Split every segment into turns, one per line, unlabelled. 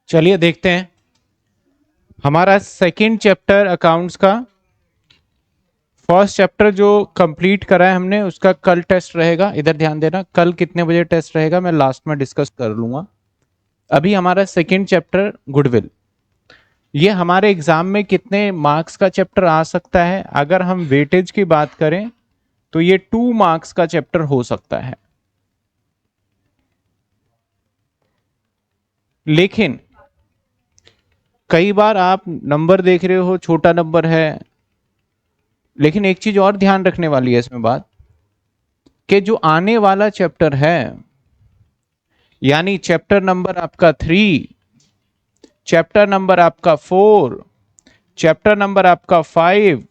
चलिए देखते हैं हमारा सेकंड चैप्टर अकाउंट्स का। फर्स्ट चैप्टर जो कंप्लीट करा है हमने उसका कल टेस्ट रहेगा। इधर ध्यान देना, कल कितने बजे टेस्ट रहेगा मैं लास्ट में डिस्कस कर लूंगा। अभी हमारा सेकंड चैप्टर गुडविल, ये हमारे एग्जाम में कितने मार्क्स का चैप्टर आ सकता है। अगर हम वेटेज की बात करें तो ये 2 मार्क्स का चैप्टर हो सकता है। लेकिन कई बार आप नंबर देख रहे हो छोटा नंबर है, लेकिन एक चीज और ध्यान रखने वाली है इसमें बात कि जो आने वाला चैप्टर है, यानी चैप्टर नंबर आपका 3, चैप्टर नंबर आपका 4, चैप्टर नंबर आपका 5,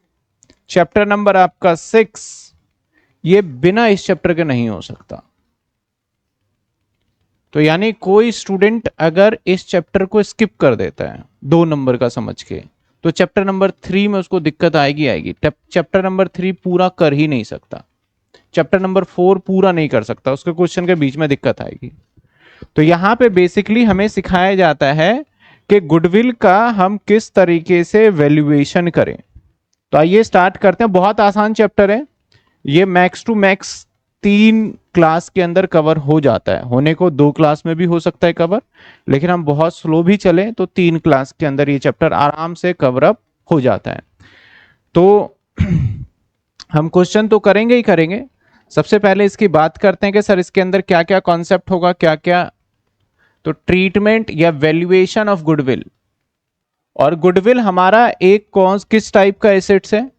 चैप्टर नंबर आपका 6, ये बिना इस चैप्टर के नहीं हो सकता। तो यानी कोई स्टूडेंट अगर इस चैप्टर को स्किप कर देता है 2 नंबर का समझ के, तो चैप्टर नंबर 3 में उसको दिक्कत आएगी। चैप्टर नंबर 3 पूरा कर ही नहीं सकता, चैप्टर नंबर 4 पूरा नहीं कर सकता, उसके क्वेश्चन के बीच में दिक्कत आएगी। तो यहां पे बेसिकली हमें सिखाया जाता है कि गुडविल का हम किस तरीके से वैल्यूएशन करें। तो आइए स्टार्ट करते हैं। बहुत आसान चैप्टर है ये, मैक्स टू मैक्स 3 क्लास के अंदर कवर हो जाता है। होने को 2 क्लास में भी हो सकता है कवर, लेकिन हम बहुत स्लो भी चले तो 3 क्लास के अंदर ये चैप्टर आराम से कवर अप हो जाता है। तो हम क्वेश्चन तो करेंगे ही करेंगे। सबसे पहले इसकी बात करते हैं कि सर इसके अंदर क्या क्या कॉन्सेप्ट होगा, क्या क्या। तो ट्रीटमेंट या वैल्यूएशन ऑफ गुडविल, और गुडविल हमारा एक कौन किस टाइप का एसेट्स है।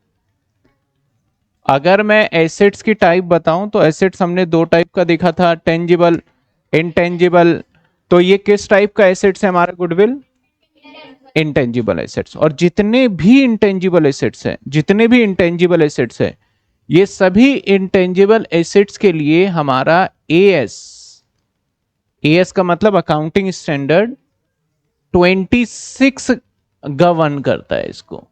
अगर मैं एसेट्स की टाइप बताऊं तो एसेट्स हमने 2 टाइप का देखा था, टेंजिबल, इनटेंजिबल। तो ये किस टाइप का एसेट्स है हमारा गुडविल? Intangible assets. और जितने भी इंटेंजिबल एसेट्स हैं, जितने भी इंटेंजिबल एसेट्स हैं, ये सभी इंटेंजिबल एसेट्स के लिए हमारा एएस का मतलब अकाउंटिंग स्टैंडर्ड 26 गवर्न करता है। इसको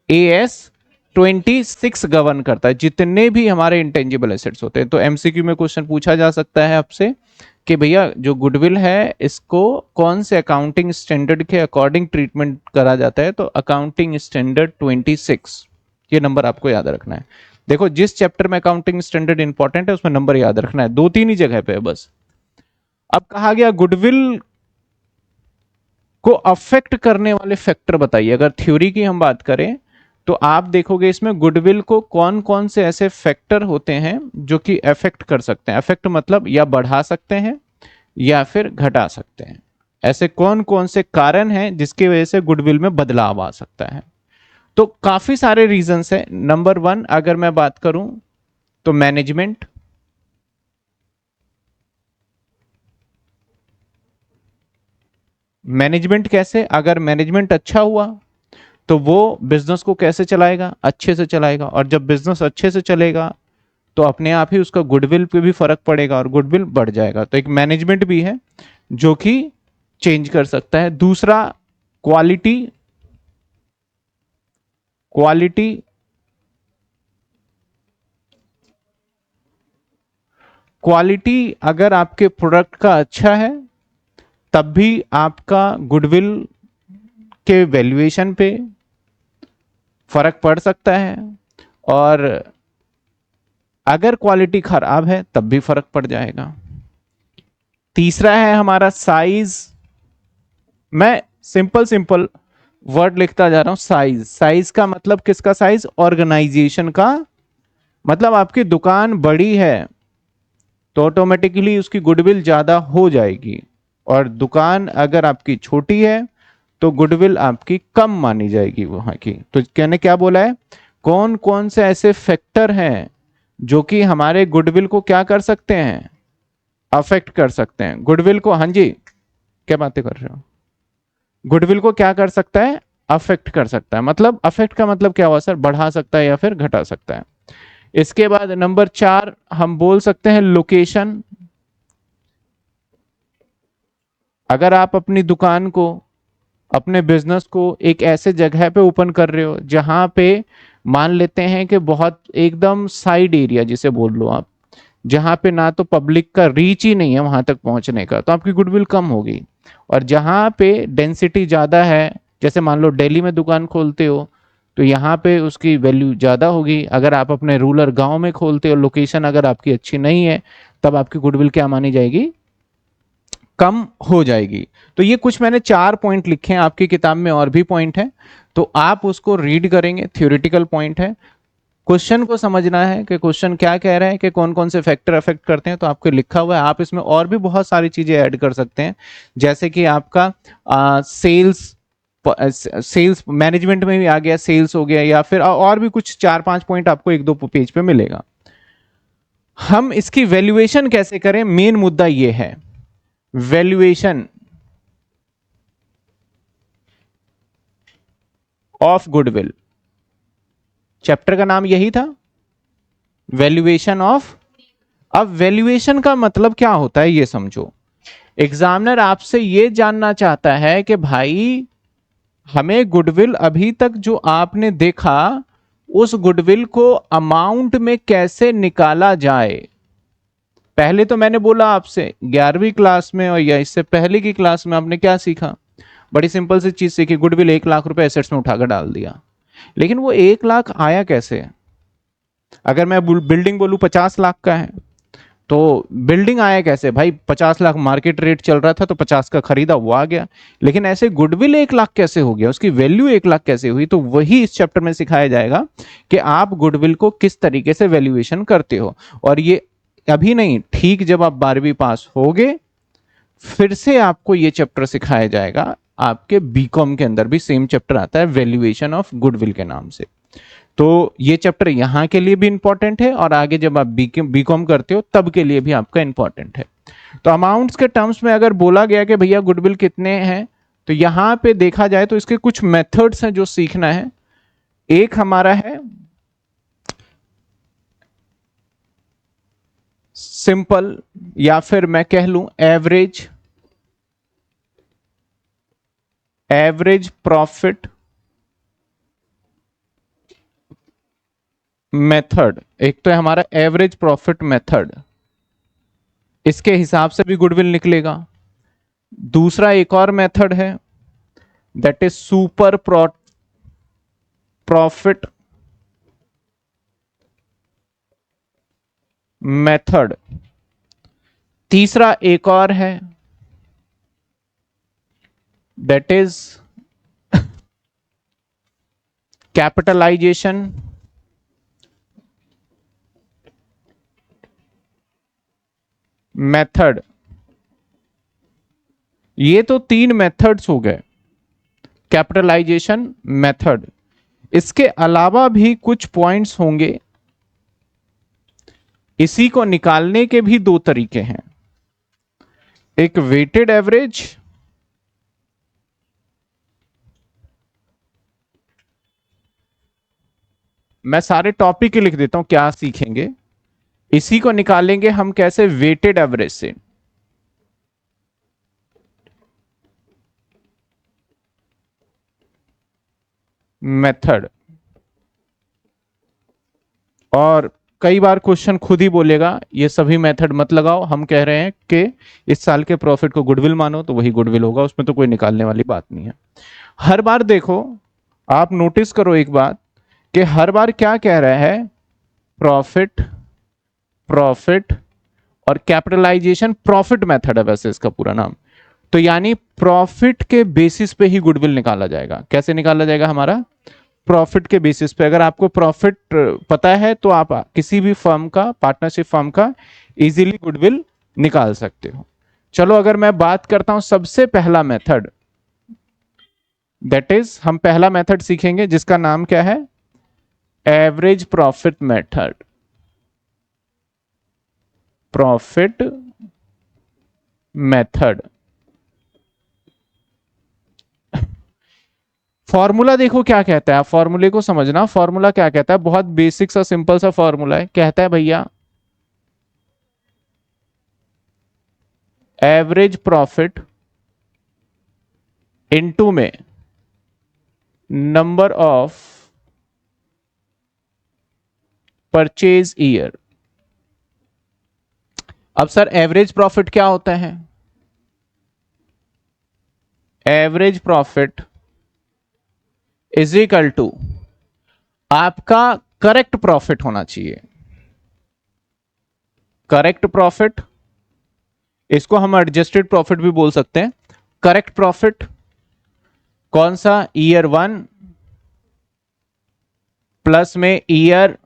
एएस 26 गवर्न करता है जितने भी हमारे इंटेंजिबल एसेट्स होते हैं। तो एमसीक्यू में क्वेश्चन पूछा जा सकता है आपसे कि भैया जो गुडविल है इसको कौन से अकाउंटिंग स्टैंडर्ड के अकॉर्डिंग ट्रीटमेंट करा जाता है। तो अकाउंटिंग स्टैंडर्ड 26, ये नंबर आपको याद रखना है। देखो जिस चैप्टर में अकाउंटिंग स्टैंडर्ड इंपॉर्टेंट है उसमें नंबर याद रखना है, 2-3 ही जगह पे है बस। अब कहा गया गुडविल को अफेक्ट करने वाले फैक्टर बताइए। अगर थ्योरी की हम बात करें तो आप देखोगे इसमें गुडविल को कौन कौन से ऐसे फैक्टर होते हैं जो कि अफेक्ट कर सकते हैं। अफेक्ट मतलब या बढ़ा सकते हैं या फिर घटा सकते हैं। ऐसे कौन कौन से कारण हैं जिसकी वजह से गुडविल में बदलाव आ सकता है। तो काफी सारे रीजंस हैं। नंबर 1 अगर मैं बात करूं तो मैनेजमेंट, मैनेजमेंट कैसे? अगर मैनेजमेंट अच्छा हुआ तो वो बिजनेस को कैसे चलाएगा? अच्छे से चलाएगा। और जब बिजनेस अच्छे से चलेगा तो अपने आप ही उसका गुडविल पे भी फर्क पड़ेगा और गुडविल बढ़ जाएगा। तो एक मैनेजमेंट भी है जो कि चेंज कर सकता है। दूसरा क्वालिटी, क्वालिटी क्वालिटी अगर आपके प्रोडक्ट का अच्छा है तब भी आपका गुडविल के वैल्यूएशन पे फर्क पड़ सकता है, और अगर क्वालिटी खराब है तब भी फर्क पड़ जाएगा। तीसरा है हमारा साइज। मैं सिंपल सिंपल वर्ड लिखता जा रहा हूं। साइज, साइज का मतलब किसका साइज? ऑर्गेनाइजेशन का। मतलब आपकी दुकान बड़ी है तो ऑटोमेटिकली उसकी गुडविल ज्यादा हो जाएगी, और दुकान अगर आपकी छोटी है तो गुडविल आपकी कम मानी जाएगी वहां की। तो कहने क्या बोला है, कौन कौन से ऐसे फैक्टर हैं जो कि हमारे गुडविल को क्या कर सकते हैं? अफेक्ट कर सकते हैं गुडविल को। हाँ जी, क्या बातें कर रहे हो? गुडविल को क्या कर सकता है? अफेक्ट कर सकता है। मतलब अफेक्ट का मतलब क्या हुआ सर? बढ़ा सकता है या फिर घटा सकता है। इसके बाद नंबर 4 हम बोल सकते हैं लोकेशन। अगर आप अपनी दुकान को, अपने बिजनेस को एक ऐसे जगह पे ओपन कर रहे हो जहां पे मान लेते हैं कि बहुत एकदम साइड एरिया जिसे बोल लो आप, जहां पे ना तो पब्लिक का रीच ही नहीं है वहां तक पहुंचने का, तो आपकी गुडविल कम होगी। और जहाँ पे डेंसिटी ज़्यादा है, जैसे मान लो दिल्ली में दुकान खोलते हो तो यहाँ पे उसकी वैल्यू ज़्यादा होगी। अगर आप अपने रूरल गांव में खोलते हो, लोकेशन अगर आपकी अच्छी नहीं है, तब आपकी गुडविल क्या मानी जाएगी, कम हो जाएगी। तो ये कुछ मैंने 4 पॉइंट लिखे हैं, आपकी किताब में और भी पॉइंट है, तो आप उसको रीड करेंगे, थ्योरेटिकल पॉइंट है। क्वेश्चन को समझना है कि क्वेश्चन क्या कह रहा है, कि कौन कौन से फैक्टर अफेक्ट करते हैं, तो आपको लिखा हुआ है। आप इसमें और भी बहुत सारी चीजें ऐड कर सकते हैं, जैसे कि आपका सेल्स मैनेजमेंट में भी आ गया, सेल्स हो गया, या फिर और भी कुछ 4-5 पॉइंट आपको 1-2 पेज पे मिलेगा। हम इसकी वैल्यूएशन कैसे करें, मेन मुद्दा ये है, वैल्यूएशन ऑफ गुडविल। चैप्टर का नाम यही था, वैल्यूएशन ऑफ। अब वैल्यूएशन का मतलब क्या होता है ये समझो। एग्जामिनर आपसे ये जानना चाहता है कि भाई हमें गुडविल अभी तक जो आपने देखा, उस गुडविल को अमाउंट में कैसे निकाला जाए। पहले तो मैंने बोला आपसे 11वीं क्लास में और या इससे पहले की क्लास में आपने क्या सीखा, बड़ी सिंपल सी चीज सीखी, गुडविल 1 लाख रुपए एसेट्स में उठाकर डाल दिया। लेकिन वो 1 लाख आया कैसे? अगर मैं बिल्डिंग बोलूं 50 लाख का है, तो बिल्डिंग आया कैसे भाई? 50 लाख मार्केट रेट चल रहा था तो 50 का खरीदा, वो आ गया। लेकिन ऐसे गुडविल 1 लाख कैसे हो गया, उसकी वैल्यू 1 लाख कैसे हुई? तो वही इस चैप्टर में सिखाया जाएगा कि आप गुडविल को किस तरीके से वैल्यूएशन करते हो। और ये अभी नहीं, ठीक जब आप 12वीं पास होगे फिर से आपको ये चैप्टर सिखाया जाएगा। आपके बीकॉम के अंदर भी सेम चैप्टर आता है वैल्यूएशन ऑफ गुडविल के नाम से। तो ये चैप्टर यहाँ के लिए भी इंपॉर्टेंट है और आगे जब आप बीकॉम करते हो तब के लिए भी आपका इंपॉर्टेंट है। तो अमाउंट्स के टर्म्स में अगर बोला गया कि भैया गुडविल कितने हैं, तो यहाँ पे देखा जाए तो इसके कुछ मेथड्स हैं जो सीखना है। एक हमारा है सिंपल, या फिर मैं कह लूं एवरेज प्रॉफिट मेथड। एक तो है हमारा एवरेज प्रॉफिट मेथड, इसके हिसाब से भी गुडविल निकलेगा। दूसरा एक और मेथड है, that is super profit method. तीसरा एक और है, दैट इज कैपिटलाइजेशन मेथड। ये तो 3 मेथड्स हो गए, कैपिटलाइजेशन मेथड। इसके अलावा भी कुछ पॉइंट्स होंगे, इसी को निकालने के भी 2 तरीके हैं, एक वेटेड एवरेज मैं सारे टॉपिक ही लिख देता हूं क्या सीखेंगे। इसी को निकालेंगे हम कैसे, वेटेड एवरेज से। मेथड, और कई बार क्वेश्चन खुद ही बोलेगा ये सभी मेथड मत लगाओ, हम कह रहे हैं कि इस साल के प्रॉफिट को गुडविल मानो तो वही गुडविल होगा, उसमें तो कोई निकालने वाली बात नहीं है। हर बार देखो, आप नोटिस करो एक बात कि हर बार क्या कह रहा है, प्रॉफिट प्रॉफिट और कैपिटलाइजेशन प्रॉफिट मेथड है वैसे इसका पूरा नाम। तो यानी प्रॉफिट के बेसिस पे ही गुडविल निकाला जाएगा। कैसे निकाला जाएगा हमारा, प्रॉफिट के बेसिस पे। अगर आपको प्रॉफिट पता है तो आप किसी भी फर्म का, पार्टनरशिप फर्म का इजीली गुडविल निकाल सकते हो। चलो अगर मैं बात करता हूं सबसे पहला मेथड, दैट इज हम पहला मेथड सीखेंगे जिसका नाम क्या है, average profit method. Profit method formula देखो क्या कहता है, आप फॉर्मूले को समझना। फॉर्मूला क्या कहता है, बहुत बेसिक सा सिंपल सा फॉर्मूला है। कहता है भैया एवरेज प्रॉफिट इनटू में नंबर ऑफ परचेज ईयर। अब सर एवरेज प्रॉफिट क्या होता है, average profit is equal to आपका करेक्ट प्रॉफिट होना चाहिए। करेक्ट प्रॉफिट, इसको हम एडजस्टेड प्रॉफिट भी बोल सकते हैं। करेक्ट प्रॉफिट कौन सा? ईयर 1 प्लस में ईयर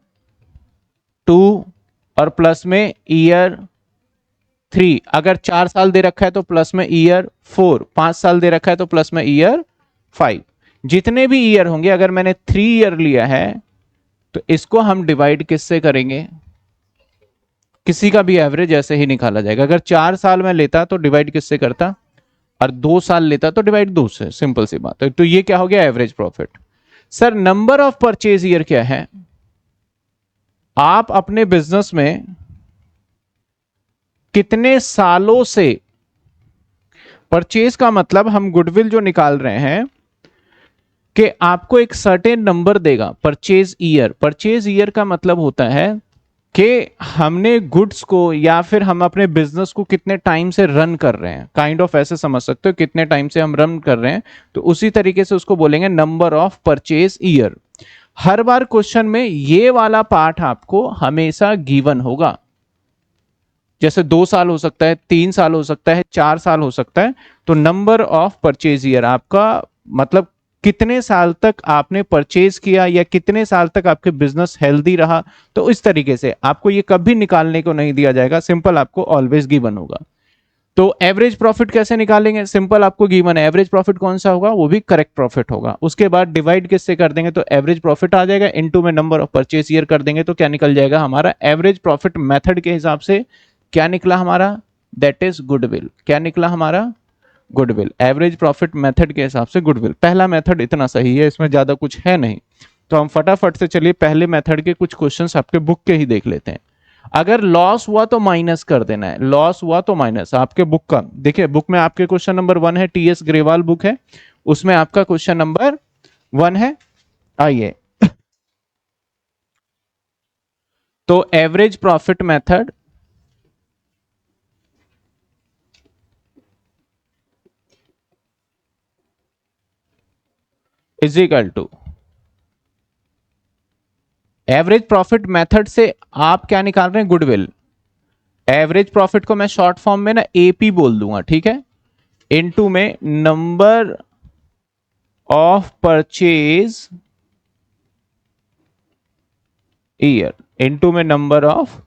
2 और प्लस में ईयर 3। अगर 4 साल दे रखा है तो प्लस में ईयर 4, 5 साल दे रखा है तो प्लस में ईयर 5। जितने भी ईयर होंगे, अगर मैंने 3 ईयर लिया है तो इसको हम डिवाइड किससे करेंगे? किसी का भी एवरेज ऐसे ही निकाला जाएगा। अगर 4 साल में लेता तो डिवाइड किससे करता, और 2 साल लेता तो डिवाइड 2 से। सिंपल सी बात है। तो ये क्या हो गया? Average profit. Sir number of purchase year क्या है? आप अपने बिजनेस में कितने सालों से, परचेज का मतलब हम गुडविल जो निकाल रहे हैं कि आपको एक सर्टेन नंबर देगा परचेज ईयर। परचेज ईयर का मतलब होता है कि हमने गुड्स को या फिर हम अपने बिजनेस को कितने टाइम से रन कर रहे हैं, काइंड ऑफ ऐसे समझ सकते हो, कितने टाइम से हम रन कर रहे हैं, तो उसी तरीके से उसको बोलेंगे number of purchase year. Her bar question में ये वाला पार्ट आपको हमेशा गिवन होगा। जैसे 2 साल हो सकता है, 3 साल हो सकता है, 4 साल हो सकता है। तो नंबर ऑफ परचेज ईयर आपका मतलब कितने साल तक आपने परचेज किया या कितने साल तक आपके बिजनेस हेल्दी रहा। तो इस तरीके से आपको ये कभी निकालने को नहीं दिया जाएगा, सिंपल आपको ऑलवेज गिवन होगा। तो एवरेज प्रॉफिट कैसे निकालेंगे? सिंपल आपको गिवन है, एवरेज प्रॉफिट कौन सा होगा? वो भी करेक्ट प्रॉफिट होगा। उसके बाद डिवाइड किससे कर देंगे? तो एवरेज प्रॉफिट आ जाएगा, इनटू में नंबर ऑफ परचेज ईयर कर देंगे तो क्या निकल जाएगा हमारा? एवरेज प्रॉफिट मेथड के हिसाब से क्या निकला हमारा? That is goodwill. क्या निकला हमारा? गुडविल। एवरेज प्रॉफिट मेथड के हिसाब से गुडविल। पहला मेथड इतना सही है, इसमें ज्यादा कुछ है नहीं। तो हम फटाफट से चलिए पहले मेथड के कुछ क्वेश्चंस आपके बुक के ही देख लेते हैं। अगर लॉस हुआ तो माइनस कर देना है, लॉस हुआ तो माइनस। आपके बुक का देखिए, बुक में आपके क्वेश्चन नंबर 1 है, टीएस ग्रेवाल बुक है, उसमें आपका क्वेश्चन नंबर 1 है। आइए, तो average profit method is equal to average profit method से आप क्या निकाल रहे हैं? गुडविल। एवरेज प्रॉफिट को मैं शॉर्ट फॉर्म में ना एपी बोल दूंगा, ठीक है, इनटू में number of purchase year, into में number of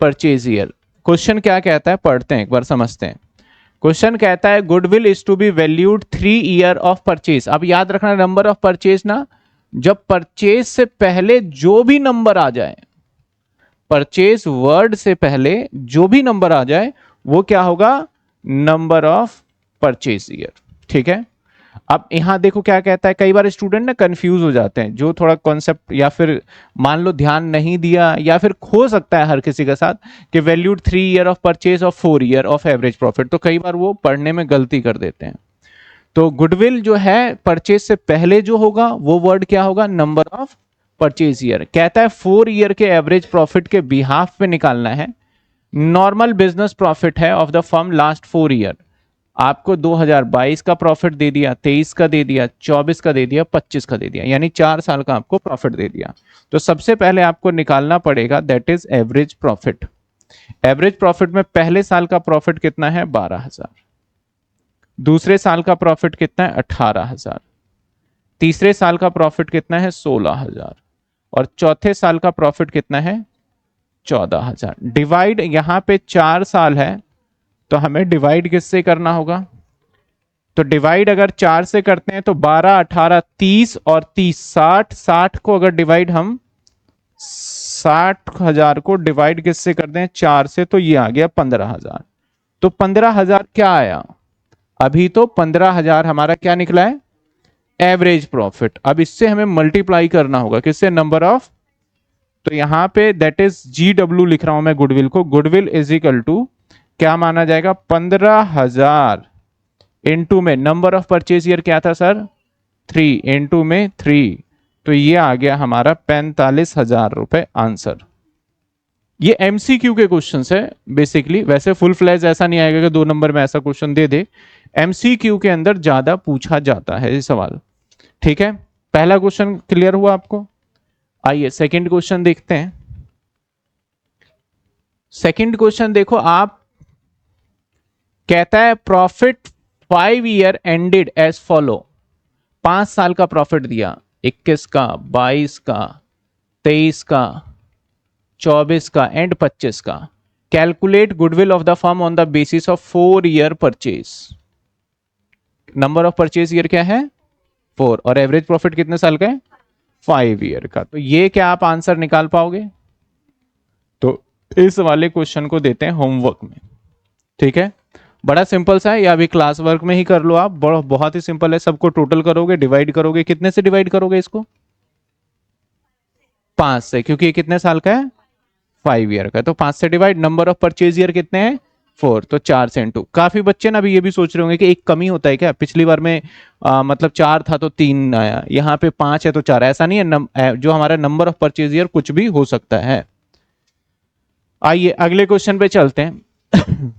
purchase year. Question क्या कहता है, पढ़ते हैं एक बार, समझते हैं। क्वेश्चन कहता है goodwill is to be valued 3 year of purchase. अब याद रखना नंबर ऑफ परचेज ना, जब परचेज से पहले जो भी नंबर आ जाए, परचेज वर्ड से पहले जो भी नंबर आ जाए वो क्या होगा? नंबर ऑफ परचेज ईयर, ठीक है। अब यहां देखो क्या कहता है, कई बार स्टूडेंट ना कंफ्यूज हो जाते हैं, जो थोड़ा कॉन्सेप्ट या फिर मान लो ध्यान नहीं दिया, या फिर हो सकता है हर किसी के साथ कि वैल्यूड 3 ईयर ऑफ परचेज और 4 ईयर ऑफ एवरेज प्रॉफिट, तो कई बार वो पढ़ने में गलती कर देते हैं। तो गुडविल जो है परचेज से पहले जो होगा वो वर्ड क्या होगा? Number of purchase year. कहता है 4 ईयर के एवरेज प्रॉफिट के बिहाफ पे निकालना है। नॉर्मल बिजनेस प्रॉफिट है of the firm last 4 year. आपको 2022 का प्रॉफिट दे दिया, 23 का दे दिया, 24 का दे दिया, 25 का दे दिया, यानी 4 साल का आपको प्रॉफिट दे दिया। तो सबसे पहले आपको निकालना पड़ेगा that is average profit. Average profit में पहले साल का प्रॉफिट कितना है? 12,000। दूसरे साल का प्रॉफिट कितना है? 18,000। तीसरे साल का प्रॉफिट कितना है? 16,000। और चौथे साल का प्रॉफिट कितना है? 14,000। डिवाइड, यहां पे 4 साल है तो हमें डिवाइड किससे करना होगा? तो डिवाइड अगर 4 से करते हैं तो 12, 18, 30 और 30, 60। 60 को अगर डिवाइड हम 60,000 को डिवाइड किससे करते हैं? 4 से, तो ये आ गया 15,000। तो 15,000 क्या आया? अभी तो 15,000 हमारा क्या निकला है? Average profit. अब इससे हमें मल्टीप्लाई करना होगा किससे? Number of. तो यहां पे दैट इज GW लिख रहा हूं मैं गुडविल को। गुडविल इज इक्वल टू क्या माना जाएगा? 15,000 इनटू में नंबर ऑफ परचेज ईयर क्या था सर? 3, इनटू में 3, तो ये आ गया हमारा 45,000 रुपए आंसर। ये एमसीक्यू के क्वेश्चंस है बेसिकली, वैसे फुल फ्लैज ऐसा नहीं आएगा कि 2 नंबर में ऐसा क्वेश्चन दे दे। एमसीक्यू के अंदर ज्यादा पूछा जाता है ये सवाल। ठीक है, पहला क्वेश्चन क्लियर हुआ आपको। आइए सेकंड क्वेश्चन देखते हैं। सेकंड क्वेश्चन देखो आप, कहता है profit 5 year ended as follow. 5 साल का प्रॉफिट दिया, 21 का, 22 का, 23 का, 24 का एंड 25 का। Calculate goodwill of the firm on the basis of 4 year purchase. Number of purchase year क्या है 4, और एवरेज प्रॉफिट कितने साल का है 5 ईयर का। तो ये क्या आप आंसर निकाल पाओगे? तो इस वाले क्वेश्चन को देते हैं होमवर्क में। ठीक है, बड़ा सिंपल सा है, या अभी क्लास वर्क में ही कर लो आप, बहुत ही सिंपल है। सबको टोटल करोगे, डिवाइड करोगे, कितने से डिवाइड करोगे इसको? 5 से, क्योंकि ये कितने साल का है 5 ईयर का। तो 5 से divide, number of purchase year कितने हैं 4, तो 4 से इंटू। काफी बच्चे ना अभी ये भी सोच रहे होंगे कि एक कमी होता है क्या, पिछली बार में मतलब 4 था तो 3 आया, यहाँ पे 5 है तो 4। ऐसा नहीं है, जो हमारा नंबर ऑफ परचेज ईयर कुछ भी हो सकता है। आइए अगले क्वेश्चन पे चलते हैं।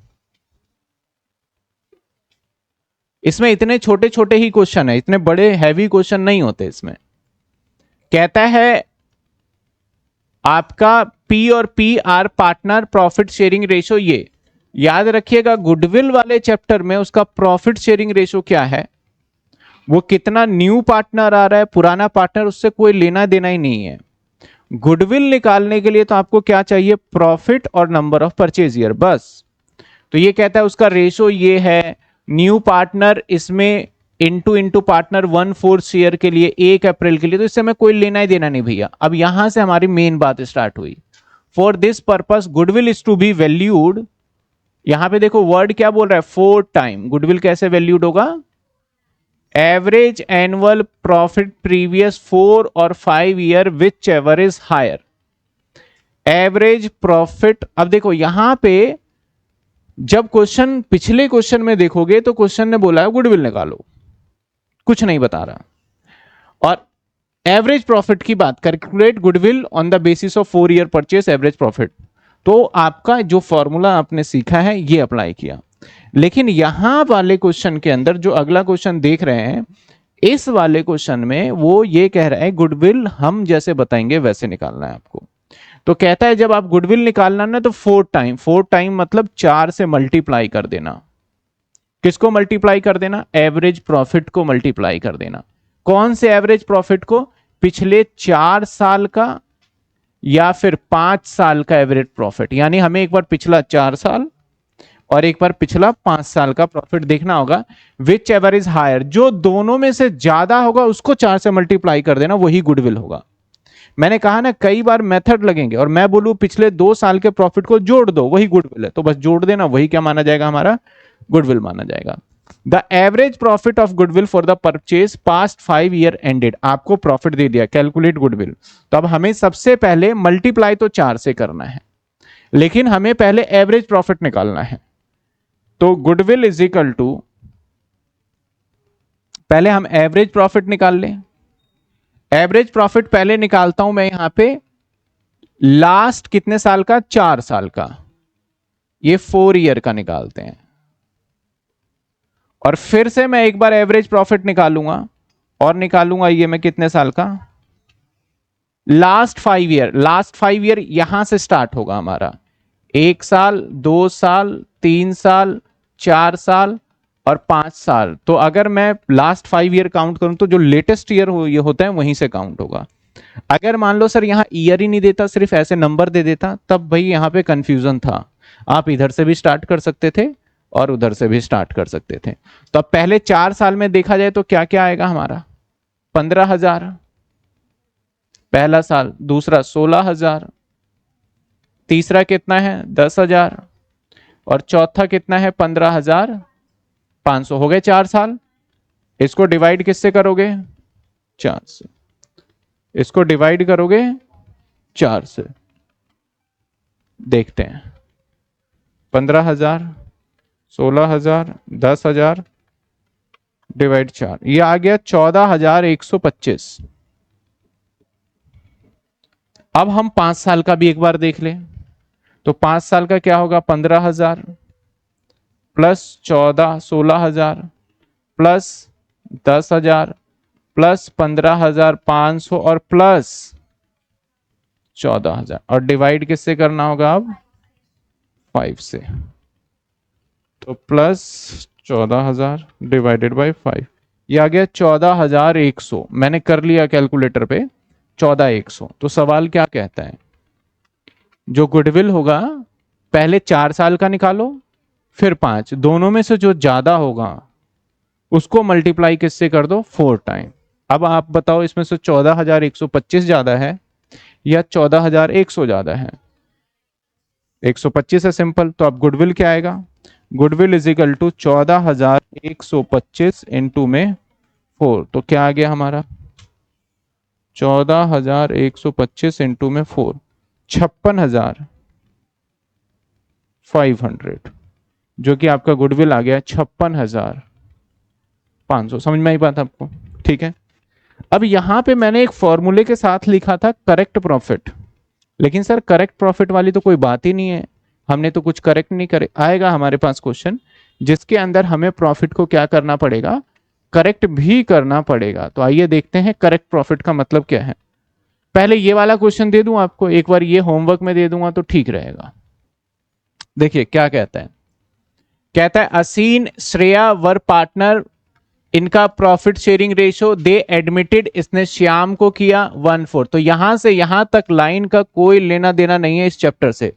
इसमें इतने छोटे छोटे ही क्वेश्चन है, इतने बड़े हैवी क्वेश्चन नहीं होते इसमें। कहता है आपका पी और P R partner profit sharing ratio. ये याद रखिएगा, गुडविल वाले चैप्टर में उसका प्रॉफिट शेयरिंग रेशो क्या है, वो कितना न्यू पार्टनर आ रहा है, पुराना पार्टनर, उससे कोई लेना देना ही नहीं है। गुडविल निकालने के लिए तो आपको क्या चाहिए, प्रॉफिट और नंबर ऑफ परचेज ईयर, बस। तो ये कहता है उसका रेशो ये है, न्यू पार्टनर इसमें इंटू इंटू पार्टनर 1/4 शेयर के लिए 1 अप्रैल के लिए, तो इससे हमें कोई लेना ही देना नहीं भैया। अब यहां से हमारी मेन बात स्टार्ट हुई। For this purpose goodwill is to be valued, यहां पे देखो वर्ड क्या बोल रहा है 4 टाइम। गुडविल कैसे वैल्यूड होगा, एवरेज एनुअल प्रॉफिट प्रीवियस 4 और 5 year which ever is higher. Average profit, अब देखो यहां पे जब क्वेश्चन पिछले क्वेश्चन में देखोगे तो क्वेश्चन ने बोला है गुडविल निकालो, कुछ नहीं बता रहा। और एवरेज प्रॉफिट की बात, calculate goodwill on the basis of 4 year purchase average profit. तो आपका जो फॉर्मूला आपने सीखा है ये अप्लाई किया। लेकिन यहां वाले क्वेश्चन के अंदर जो अगला क्वेश्चन देख रहे हैं, इस वाले क्वेश्चन में वो ये कह रहा है गुडविल हम जैसे बताएंगे वैसे निकालना है आपको। तो कहता है जब आप गुडविल निकालना ना तो 4 टाइम, 4 टाइम मतलब 4 से मल्टीप्लाई कर देना। किसको मल्टीप्लाई कर देना, एवरेज प्रॉफिट को मल्टीप्लाई कर देना। कौन से एवरेज प्रॉफिट को, पिछले 4 साल का या फिर 5 साल का एवरेज प्रॉफिट। यानी हमें एक बार पिछला 4 साल और एक बार पिछला 5 साल का प्रॉफिट देखना होगा। विच एवर इज हायर, जो दोनों में से ज्यादा होगा उसको 4 से मल्टीप्लाई कर देना, वही गुडविल होगा। मैंने कहा ना कई बार मेथड लगेंगे और मैं बोलूं पिछले 2 साल के प्रॉफिट को जोड़ दो, वही गुडविल है, तो बस जोड़ देना, वही क्या माना जाएगा, हमारा गुडविल माना जाएगा। The average profit of goodwill for the purchase past 5 year ended. आपको प्रॉफिट दे दिया, कैलकुलेट गुडविल। तो अब हमें सबसे पहले मल्टीप्लाई तो 4 से करना है, लेकिन हमें पहले एवरेज प्रॉफिट निकालना है। तो गुडविल इज इक्वल टू, पहले हम एवरेज प्रॉफिट निकाल लें। एवरेज प्रॉफिट पहले निकालता हूं मैं यहां पे, लास्ट कितने साल का, 4 साल का, ये 4 ईयर का निकालते हैं। और फिर से मैं एक बार एवरेज प्रॉफिट निकालूंगा और निकालूंगा ये मैं कितने साल का, लास्ट 5 ईयर। लास्ट 5 ईयर यहां से स्टार्ट होगा हमारा, 1 साल, 2 साल, 3 साल, 4 साल और 5 साल। तो अगर मैं लास्ट 5 ईयर काउंट करूं तो जो लेटेस्ट ईयर ये होता है वहीं से काउंट होगा। अगर मान लो सर यहां ईयर ही नहीं देता, सिर्फ ऐसे नंबर दे देता, तब भाई यहां पे कंफ्यूजन था। आप इधर से भी स्टार्ट कर सकते थे और उधर से भी स्टार्ट कर सकते थे। तो अब पहले 4 साल में देखा जाए तो क्या क्या आएगा हमारा, 15,000 पहला साल, दूसरा 16,000, तीसरा कितना है 10,000 और चौथा कितना है 15,500। हो गए 4 साल। इसको डिवाइड किससे करोगे, 4 से। इसको डिवाइड करोगे 4 से, देखते हैं 15,000, 16,000, 10,000 डिवाइड 4, ये आ गया 14,125। अब हम 5 साल का भी एक बार देख लें। तो 5 साल का क्या होगा, 15,000 प्लस 16,000 प्लस 10,000 प्लस 15,500 और प्लस 14,000, और डिवाइड किससे करना होगा अब, 5 से। तो प्लस 14,000 डिवाइडेड बाई 5, ये आ गया 14,100। मैंने कर लिया कैलकुलेटर पे 14,100। तो सवाल क्या कहता है, जो गुडविल होगा पहले 4 साल का निकालो फिर 5, दोनों में से जो ज्यादा होगा उसको मल्टीप्लाई किससे कर दो, 4 टाइम। अब आप बताओ इसमें से 14,125 ज्यादा है या 14,100 ज्यादा है। 125 है, सिंपल। तो अब गुडविल क्या आएगा, goodwill is equal to 14,125 into में 4। तो क्या आ गया हमारा, 14,125 इंटू में 4, 56,500, जो कि आपका गुडविल आ गया 56,500। समझ में आई बात आपको, ठीक है। अब यहां पे मैंने एक फॉर्मूले के साथ लिखा था करेक्ट प्रॉफिट, लेकिन सर करेक्ट प्रॉफिट वाली तो कोई बात ही नहीं है, हमने तो कुछ करेक्ट नहीं करे। आएगा हमारे पास क्वेश्चन जिसके अंदर हमें प्रॉफिट को क्या करना पड़ेगा, करेक्ट भी करना पड़ेगा। तो आइए देखते हैं करेक्ट प्रॉफिट का मतलब क्या है। पहले ये वाला क्वेश्चन दे दूं आपको, एक बार ये होमवर्क में दे दूंगा तो ठीक रहेगा। देखिए क्या कहता है, कहता है असीन श्रेया वर पार्टनर, इनका प्रॉफिट शेयरिंग रेशो दे एडमिटेड, इसने श्याम को किया 1/4। तो यहां से यहां तक लाइन का कोई लेना देना नहीं है इस चैप्टर से।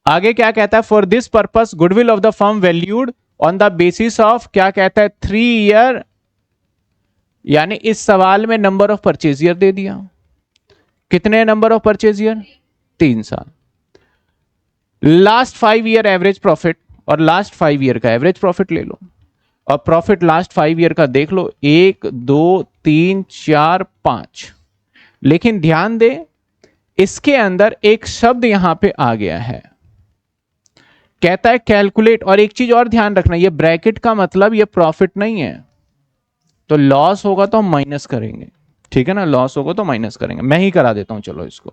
आगे क्या कहता है, for this purpose goodwill of the firm valued on the basis of, क्या कहता है, 3 ईयर, यानी इस सवाल में नंबर ऑफ परचेज ईयर दे दिया। कितने नंबर ऑफ परचेज ईयर, 3 साल। लास्ट 5 ईयर एवरेज प्रॉफिट, और लास्ट 5 ईयर का एवरेज प्रॉफिट ले लो, और प्रॉफिट लास्ट 5 ईयर का देख लो, 1 2 3 4 5। लेकिन ध्यान दे इसके अंदर एक शब्द यहां पे आ गया है, कहता है कैलकुलेट। और एक चीज और ध्यान रखना, ये ब्रैकेट का मतलब ये प्रॉफिट नहीं है, तो लॉस होगा तो हम माइनस करेंगे, ठीक है ना, लॉस होगा तो माइनस करेंगे। मैं ही करा देता हूं चलो इसको।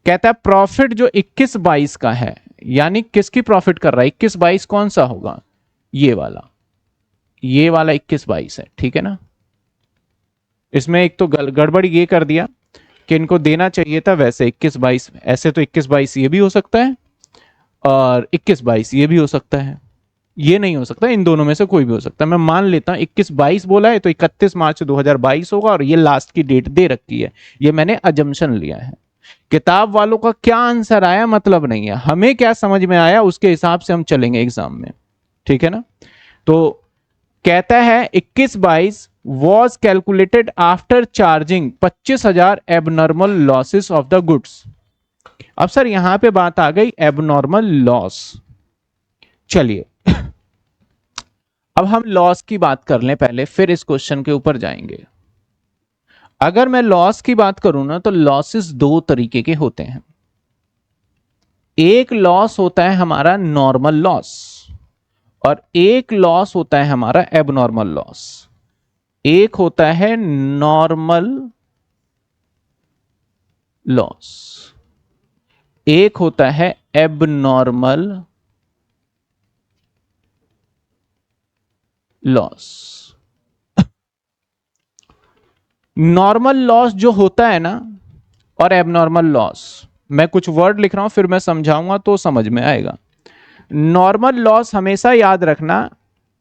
कहता है प्रॉफिट जो 21-22 का है, यानी किसकी प्रॉफिट कर रहा है, 21-22 कौन सा होगा, ये वाला, ये वाला 21-22 है, ठीक है ना। इसमें एक तो गड़बड़ ये कर दिया कि इनको देना चाहिए था वैसे 21-22, ऐसे तो 21-22 ये भी हो सकता है और 21-22 ये भी हो सकता है, ये नहीं हो सकता, इन दोनों में से कोई भी हो सकता है। मैं मान लेता हूं 21-22 बोला है तो 31 मार्च 2022 होगा, और ये लास्ट की डेट दे रखी है, ये मैंने अजम्पशन लिया है। किताब वालों का क्या आंसर आया मतलब नहीं है, हमें क्या समझ में आया उसके हिसाब से हम चलेंगे एग्जाम में, ठीक है ना। तो कहता है 21-22 was calculated after charging 25,000 abnormal losses of the goods. अब सर यहां पे बात आ गई एबनॉर्मल लॉस। चलिए अब हम लॉस की बात कर लें पहले, फिर इस क्वेश्चन के ऊपर जाएंगे। अगर मैं लॉस की बात करूं ना, तो लॉसेस 2 तरीके के होते हैं। एक लॉस होता है हमारा नॉर्मल लॉस, और एक लॉस होता है हमारा एबनॉर्मल लॉस। एक होता है नॉर्मल लॉस, एक होता है एबनॉर्मल लॉस। नॉर्मल लॉस जो होता है ना, और एबनॉर्मल लॉस, मैं कुछ वर्ड लिख रहा हूं फिर मैं समझाऊंगा तो समझ में आएगा। नॉर्मल लॉस हमेशा याद रखना,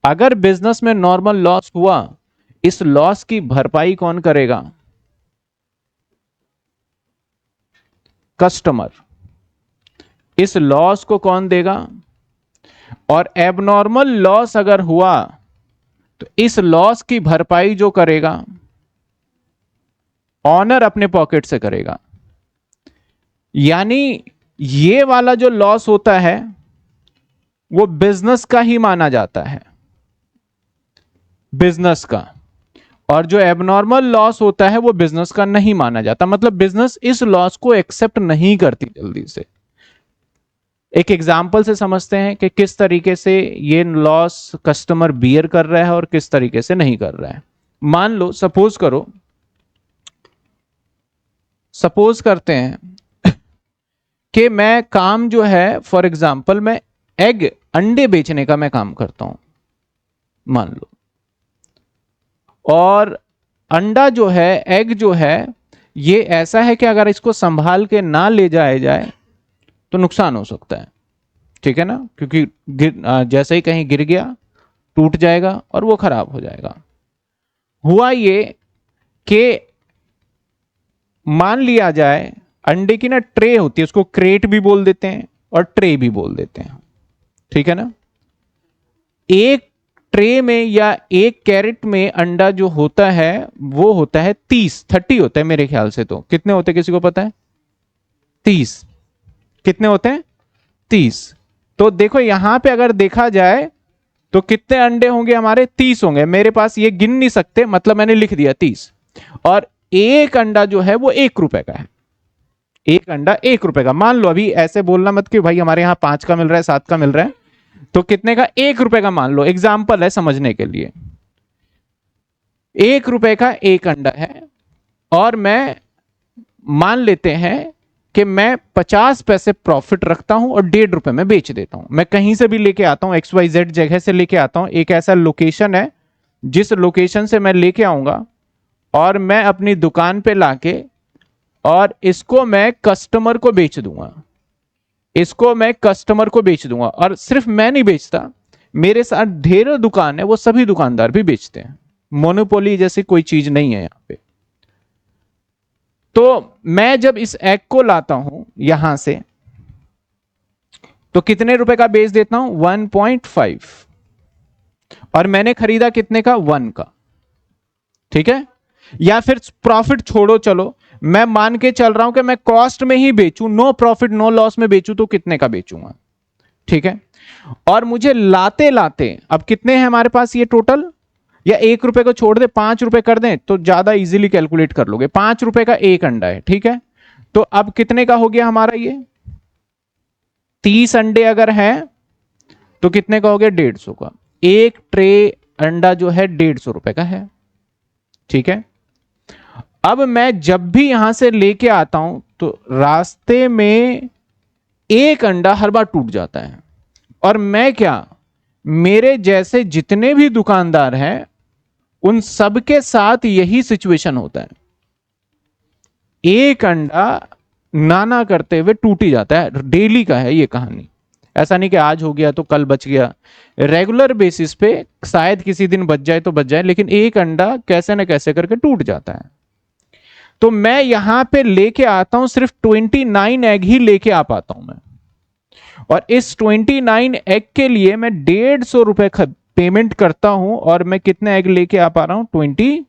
अगर बिजनेस में नॉर्मल लॉस हुआ, इस लॉस की भरपाई कौन करेगा, कस्टमर। इस लॉस को कौन देगा, और एबनॉर्मल लॉस अगर हुआ तो इस लॉस की भरपाई जो करेगा, ऑनर अपने पॉकेट से करेगा। यानी ये वाला जो लॉस होता है वो बिजनेस का ही माना जाता है, बिजनेस का, और जो एबनॉर्मल लॉस होता है वो बिजनेस का नहीं माना जाता, मतलब बिजनेस इस लॉस को एक्सेप्ट नहीं करती जल्दी से। एक एग्जांपल से समझते हैं कि किस तरीके से ये लॉस कस्टमर बियर कर रहा है और किस तरीके से नहीं कर रहा है। मान लो, सपोज करते हैं कि मैं काम जो है फॉर एग्जांपल मैं एग अंडे बेचने का मैं काम करता हूं मान लो, और अंडा जो है एग जो है ये ऐसा है कि अगर इसको संभाल के ना ले जाया जाए तो नुकसान हो सकता है, ठीक है ना, क्योंकि जैसे ही कहीं गिर गया टूट जाएगा और वो खराब हो जाएगा। हुआ ये कि मान लिया जाए अंडे की ना ट्रे होती है, उसको क्रेट भी बोल देते हैं और ट्रे भी बोल देते हैं, ठीक है ना। एक ट्रे में या एक कैरेट में अंडा जो होता है वो होता है 30 होता है मेरे ख्याल से। तो कितने होते हैं किसी को पता है? 30 कितने होते हैं? 30। तो देखो यहां पे अगर देखा जाए तो कितने अंडे होंगे हमारे? 30 होंगे। मेरे पास ये गिन नहीं सकते, मतलब मैंने लिख दिया 30। और एक अंडा जो है वो 1 रुपए का है। एक अंडा 1 रुपए का। मान लो, अभी ऐसे बोलना मत कि भाई हमारे यहाँ 5 का मिल रहा है 7 का मिल रहा है, तो कितने का? 1 रुपए का मान लो, एग्जाम्पल है समझने के लिए। 1 रुपए का एक अंडा है और मैं मान लेते हैं कि मैं 50 पैसे प्रॉफिट रखता हूं और 1.5 रुपए में बेच देता हूं। मैं कहीं से भी लेके आता हूं, XYZ जगह से लेके आता हूं, एक ऐसा लोकेशन है जिस लोकेशन से मैं लेके आऊंगा और मैं अपनी दुकान पे लाके और इसको मैं कस्टमर को बेच दूंगा। इसको मैं कस्टमर को बेच दूंगा और सिर्फ मैं नहीं बेचता, मेरे साथ ढेरों दुकान है, वो सभी दुकानदार भी बेचते हैं। मोनोपोली जैसी कोई चीज नहीं है यहां पे। तो मैं जब इस एग को लाता हूं यहां से तो कितने रुपए का बेच देता हूं? 1.5। और मैंने खरीदा कितने का? 1 का, ठीक है। या फिर प्रॉफिट छोड़ो, चलो मैं मान के चल रहा हूं कि मैं कॉस्ट में ही बेचूं, नो प्रॉफिट नो लॉस में बेचूं, तो कितने का बेचूंगा? ठीक है। और मुझे लाते लाते अब कितने हैं हमारे पास ये टोटल, या 1 रुपए को छोड़ दे 5 रुपए कर दें तो ज्यादा इजीली कैलकुलेट कर लोगे। 5 रुपए का एक अंडा है, ठीक है। तो अब कितने का हो गया हमारा ये? 30 अंडे अगर हैं तो कितने का हो गया? 150 का। एक ट्रे अंडा जो है 150 रुपए का है, ठीक है। अब मैं जब भी यहां से लेके आता हूं तो रास्ते में एक अंडा हर बार टूट जाता है, और मैं क्या, मेरे जैसे जितने भी दुकानदार हैं उन सबके साथ यही सिचुएशन होता है। एक अंडा नाना करते हुए टूट ही जाता है, डेली का है ये कहानी। ऐसा नहीं कि आज हो गया तो कल बच गया, रेगुलर बेसिस पे शायद किसी दिन बच जाए तो बच जाए, लेकिन एक अंडा कैसे ना कैसे करके टूट जाता है। तो मैं यहां पे लेके आता हूं, सिर्फ 29 एग ही लेके आ पाता हूं मैं, और इस 29 एग के लिए मैं 150 रुपए पेमेंट करता हूं, और मैं कितने एग लेके आ पा रहा हूं? 20।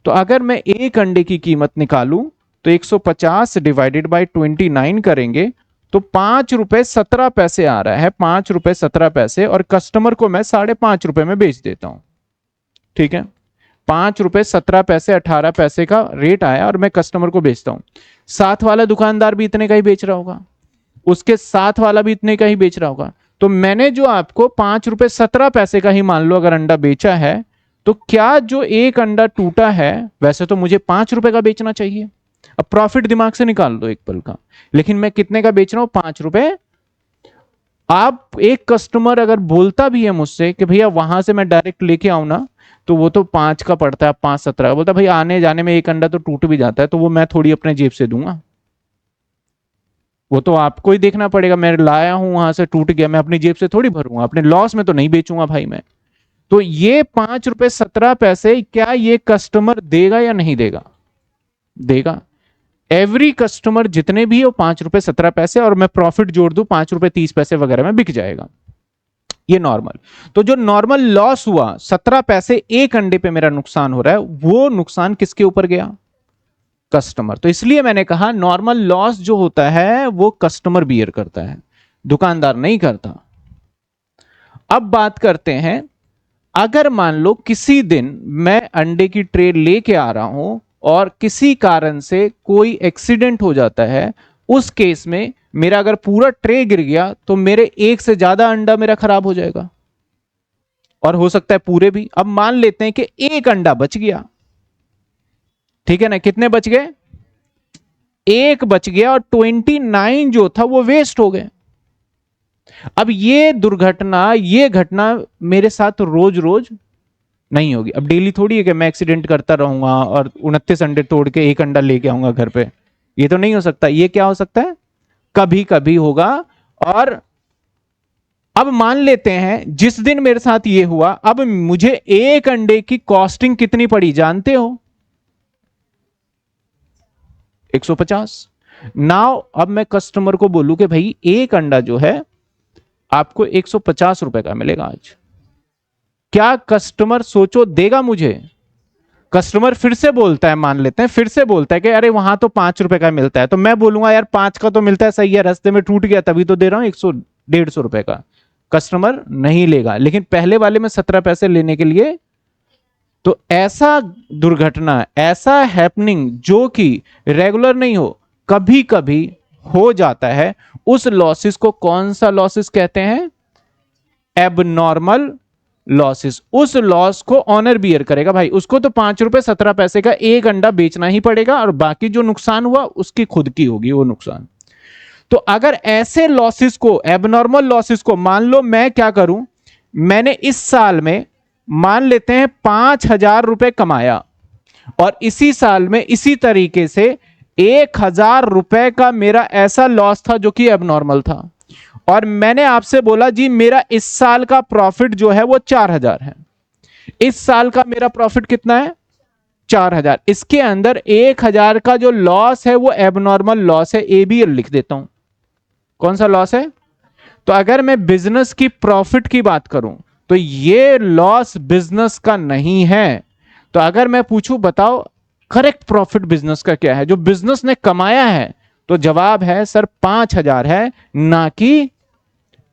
तो अगर मैं एक अंडे की कीमत निकालूं तो 150 डिवाइडेड बाई 29 करेंगे तो 5 रुपए 17 पैसे आ रहा है, 5 रुपए 17 पैसे, और कस्टमर को मैं 5.5 रुपए में बेच देता हूं, ठीक है। 5 रुपए 17 पैसे 18 पैसे का रेट आया और मैं कस्टमर को बेचता हूं। साथ वाला दुकानदार भी इतने का ही बेच रहा होगा, उसके साथ वाला भी इतने का ही बेच रहा होगा। तो मैंने जो आपको 5 रुपए 17 पैसे का ही मान लो अगर अंडा बेचा है, तो क्या जो एक अंडा टूटा है, वैसे तो मुझे 5 रुपए का बेचना चाहिए, अब प्रॉफिट दिमाग से निकाल दो एक पल का, लेकिन मैं कितने का बेच रहा हूं? 5 रुपए। आप एक कस्टमर अगर बोलता भी है मुझसे कि भैया वहां से मैं डायरेक्ट लेके आऊं ना, तो वो तो 5 का पड़ता है, 5.17 का बोलता है, भैया आने जाने में एक अंडा तो टूट भी जाता है, तो वो मैं थोड़ी अपने जेब से दूंगा, वो तो आपको ही देखना पड़ेगा। मैं लाया हूं वहां से टूट गया, मैं अपनी जेब से थोड़ी भरूंगा, अपने लॉस में तो नहीं बेचूंगा भाई मैं। तो ये 5 रुपए 17 पैसे क्या ये कस्टमर देगा या नहीं देगा? देगा। एवरी कस्टमर जितने भी हो 5 रुपए 17 पैसे, और मैं प्रॉफिट जोड़ दूं 5 रुपए 30 पैसे वगैरह में बिक जाएगा, ये नॉर्मल। तो जो नॉर्मल लॉस हुआ 17 पैसे एक अंडे पे मेरा नुकसान हो रहा है, वो नुकसान किसके ऊपर गया? कस्टमर। तो इसलिए मैंने कहा नॉर्मल लॉस जो होता है वो कस्टमर बियर करता है, दुकानदार नहीं करता। अब बात करते हैं, अगर मान लो किसी दिन मैं अंडे की ट्रे लेके आ रहा हूं और किसी कारण से कोई एक्सीडेंट हो जाता है, उस केस में मेरा अगर पूरा ट्रे गिर गया तो मेरे एक से ज्यादा अंडा मेरा खराब हो जाएगा, और हो सकता है पूरे भी। अब मान लेते हैं कि एक अंडा बच गया, ठीक है ना। कितने बच गए? एक बच गया और 29 जो था वो वेस्ट हो गए। अब ये दुर्घटना, ये घटना मेरे साथ रोज रोज नहीं होगी। अब डेली थोड़ी है कि मैं एक्सीडेंट करता रहूंगा और 29 अंडे तोड़ के एक अंडा लेके आऊंगा घर पे, ये तो नहीं हो सकता। ये क्या हो सकता है, कभी कभी होगा। और अब मान लेते हैं जिस दिन मेरे साथ ये हुआ, अब मुझे एक अंडे की कॉस्टिंग कितनी पड़ी जानते हो, 150। नाउ अब मैं कस्टमर को बोलूं कि भाई एक अंडा जो है आपको 150 रुपए का मिलेगा आज, क्या कस्टमर सोचो देगा मुझे? कस्टमर फिर से बोलता है, मान लेते हैं फिर से बोलता है कि अरे वहां तो 5 रुपए का मिलता है, तो मैं बोलूंगा यार 5 का तो मिलता है, सही है, रास्ते में टूट गया तभी तो दे रहा हूं 100-150 रुपए का। कस्टमर नहीं लेगा, लेकिन पहले वाले में 17 पैसे लेने के लिए। तो ऐसा दुर्घटना, ऐसा हैपनिंग जो कि रेगुलर नहीं हो, कभी कभी हो जाता है, उस लॉसेस को कौन सा लॉसेस कहते हैं, एबनॉर्मल लॉसेस। उस लॉस को ऑनर बियर करेगा भाई, उसको तो 5 रुपए 17 पैसे का एक अंडा बेचना ही पड़ेगा, और बाकी जो नुकसान हुआ उसकी खुद की होगी वो नुकसान। तो अगर ऐसे लॉसेस को, एबनॉर्मल लॉसेस को, मान लो मैं क्या करूं, मैंने इस साल में मान लेते हैं 5,000 रुपए कमाया, और इसी साल में इसी तरीके से 1,000 रुपए का मेरा ऐसा लॉस था जो कि एबनॉर्मल था, और मैंने आपसे बोला जी मेरा इस साल का प्रॉफिट जो है वो 4,000 है। इस साल का मेरा प्रॉफिट कितना है, 4,000। इसके अंदर 1,000 का जो लॉस है वो एबनॉर्मल लॉस है, एबीएल लिख देता हूं। कौन सा लॉस है? तो अगर मैं बिजनेस की प्रॉफिट की बात करूं तो ये लॉस बिजनेस का नहीं है। तो अगर मैं पूछूं बताओ करेक्ट प्रॉफिट बिजनेस का क्या है, जो बिजनेस ने कमाया है, तो जवाब है सर 5,000 है, ना कि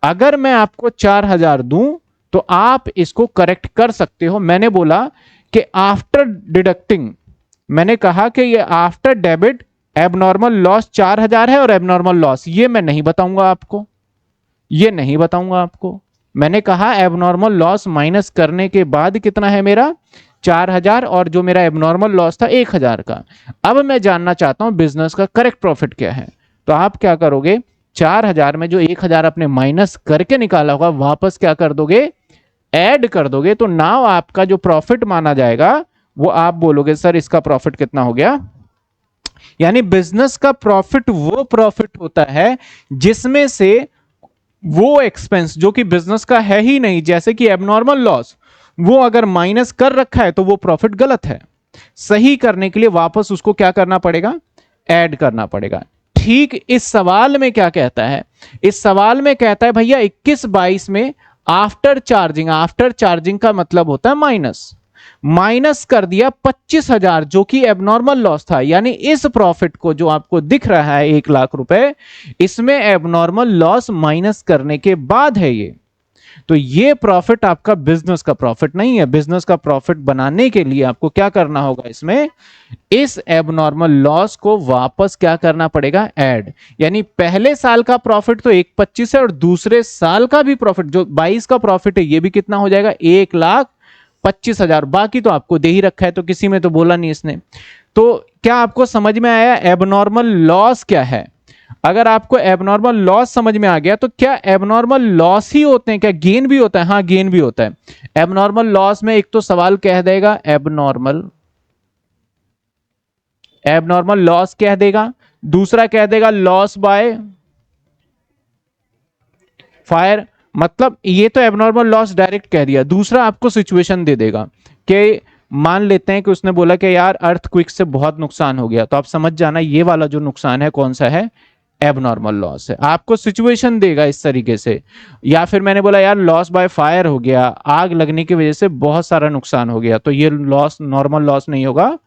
अगर मैं आपको 4,000 दूं तो आप इसको करेक्ट कर सकते हो। मैंने बोला कि आफ्टर डिडक्टिंग, मैंने कहा कि ये आफ्टर डेबिट एबनॉर्मल लॉस 4,000 है, और एबनॉर्मल लॉस ये मैं नहीं बताऊंगा आपको, ये नहीं बताऊंगा आपको। मैंने कहा एबनॉर्मल लॉस माइनस करने के बाद कितना है मेरा, 4,000, और जो मेरा एबनॉर्मल लॉस था 1,000 का। अब मैं जानना चाहता हूं बिजनेस का करेक्ट प्रॉफिट क्या है। तो आप क्या करोगे, 4,000 में जो 1,000 अपने माइनस करके निकाला होगा वापस क्या कर दोगे, ऐड कर दोगे। तो नाउ आपका जो प्रॉफिट माना जाएगा वो आप बोलोगे सर इसका प्रॉफिट कितना हो गया। यानी बिजनेस का प्रॉफिट वो प्रॉफिट होता है जिसमें से वो एक्सपेंस जो कि बिजनेस का है ही नहीं, जैसे कि एबनॉर्मल लॉस, वो अगर माइनस कर रखा है तो वो प्रॉफिट गलत है। सही करने के लिए वापस उसको क्या करना पड़ेगा, ऐड करना पड़ेगा। ठीक इस सवाल में क्या कहता है, इस सवाल में कहता है भैया 21-22 में आफ्टर चार्जिंग, आफ्टर चार्जिंग का मतलब होता है माइनस, माइनस कर दिया 25,000 जो कि एबनॉर्मल लॉस था। यानी इस प्रॉफिट को जो आपको दिख रहा है 1,00,000 रुपए, इसमें एबनॉर्मल लॉस माइनस करने के बाद है ये। तो ये प्रॉफिट आपका बिजनेस का प्रॉफिट नहीं है। बिजनेस का प्रॉफिट बनाने के लिए आपको क्या करना होगा, इसमें इस एबनॉर्मल लॉस को वापस क्या करना पड़ेगा, ऐड। यानी पहले साल का प्रॉफिट तो 1,25 है, और दूसरे साल का भी प्रॉफिट जो 22 का प्रॉफिट है ये भी कितना हो जाएगा, 1,25,000। बाकी तो आपको दे ही रखा है, तो किसी में तो बोला नहीं इसने। तो क्या आपको समझ में आया एबनॉर्मल लॉस क्या है? अगर आपको एबनॉर्मल लॉस समझ में आ गया तो क्या एबनॉर्मल लॉस ही होते हैं, क्या गेन भी होता है? हाँ गेन भी होता है। एबनॉर्मल लॉस में एक तो सवाल कह देगा एबनॉर्मल, एबनॉर्मल लॉस कह देगा, दूसरा कह देगा लॉस बाय फायर, मतलब ये तो एबनॉर्मल लॉस डायरेक्ट कह दिया। दूसरा आपको सिचुएशन दे देगा कि मान लेते हैं कि उसने बोला कि यार अर्थक्वेक से बहुत नुकसान हो गया, तो आप समझ जाना ये वाला जो नुकसान है कौन सा है, एबनॉर्मल लॉस है। आपको सिचुएशन देगा इस तरीके से। या फिर मैंने बोला यार लॉस बाय फायर हो गया, आग लगने की वजह से बहुत सारा नुकसान हो गया, तो ये लॉस नॉर्मल लॉस नहीं होगा,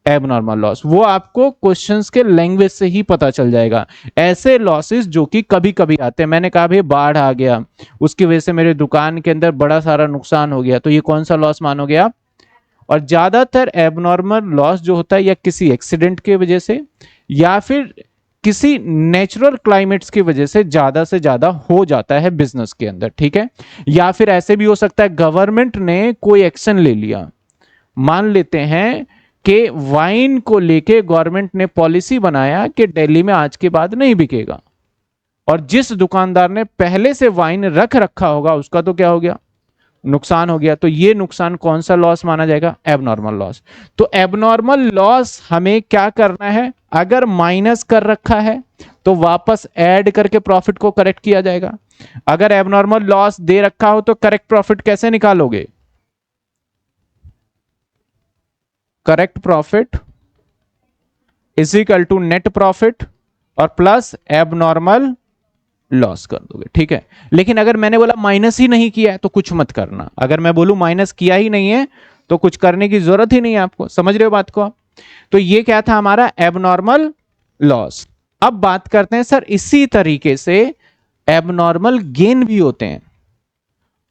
एबनॉर्मल लॉस। वो आपको क्वेश्चंस के लैंग्वेज से ही पता चल जाएगा। ऐसे लॉसेस जो कि कभी कभी आते हैं, मैंने कहा भाई बाढ़ आ गया उसकी वजह से मेरे दुकान के अंदर बड़ा सारा नुकसान हो गया, तो ये कौन सा लॉस मानोगे आप? और ज्यादातर एबनॉर्मल लॉस जो होता है या किसी एक्सीडेंट की वजह से या फिर किसी नेचुरल क्लाइमेट्स की वजह से ज्यादा हो जाता है बिजनेस के अंदर, ठीक है। या फिर ऐसे भी हो सकता है गवर्नमेंट ने कोई एक्शन ले लिया, मान लेते हैं कि वाइन को लेके गवर्नमेंट ने पॉलिसी बनाया कि दिल्ली में आज के बाद नहीं बिकेगा, और जिस दुकानदार ने पहले से वाइन रख रखा होगा उसका तो क्या हो गया, नुकसान हो गया। तो ये नुकसान कौन सा लॉस माना जाएगा, एबनॉर्मल लॉस। तो एबनॉर्मल लॉस हमें क्या करना है, अगर माइनस कर रखा है तो वापस ऐड करके प्रॉफिट को करेक्ट किया जाएगा। अगर एबनॉर्मल लॉस दे रखा हो तो करेक्ट प्रॉफिट कैसे निकालोगे, correct profit is equal to net profit और प्लस एबनॉर्मल लॉस कर दोगे, ठीक है। लेकिन अगर मैंने बोला माइनस ही नहीं किया है तो कुछ मत करना। अगर मैं बोलूं माइनस किया ही नहीं है तो कुछ करने की जरूरत ही नहीं है आपको, समझ रहे हो बात को आप। तो ये क्या था हमारा एबनॉर्मल लॉस। अब बात करते हैं सर इसी तरीके से एबनॉर्मल गेन भी होते हैं